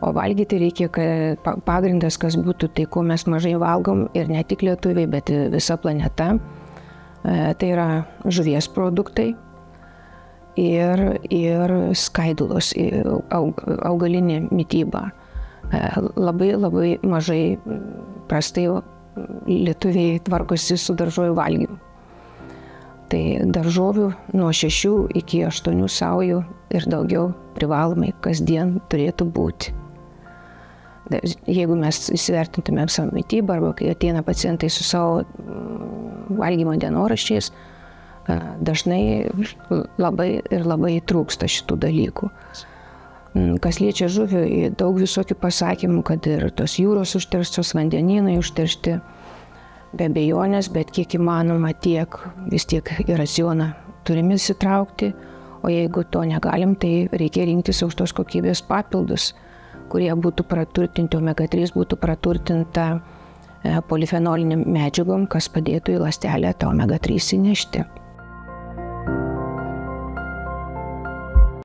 O valgyti reikia, kad pagrindas, kas būtų tai, ko mes mažai valgom ir ne tik lietuviai, bet visa planeta. Tai yra žuvies produktai ir skaidulos, augalinė mityba. Labai mažai prastai lietuviai tvarkosi su daržovių valgymu. Tai daržovių nuo 6 iki 8 saujų ir daugiau privalomai kasdien turėtų būti. Jeigu mes įsivertintumėm savo mitybą arba kai ateina pacientai su savo valgymo dienoraščiais, dažnai labai trūksta šitų dalykų. Kas liečia žuvį, daug visokių pasakymų, kad ir tos jūros užterštos, vandenynai užteršti, be abejonės, bet kiek įmanoma tiek vis tiek į racioną turime įsitraukti, o jeigu to negalim, tai reikia rinktis aukštos kokybės papildus, kurie būtų praturtinti, omega-3 būtų praturtinta polifenolinėm medžiagom, kas padėtų į ląstelę tą omega-3 įnešti.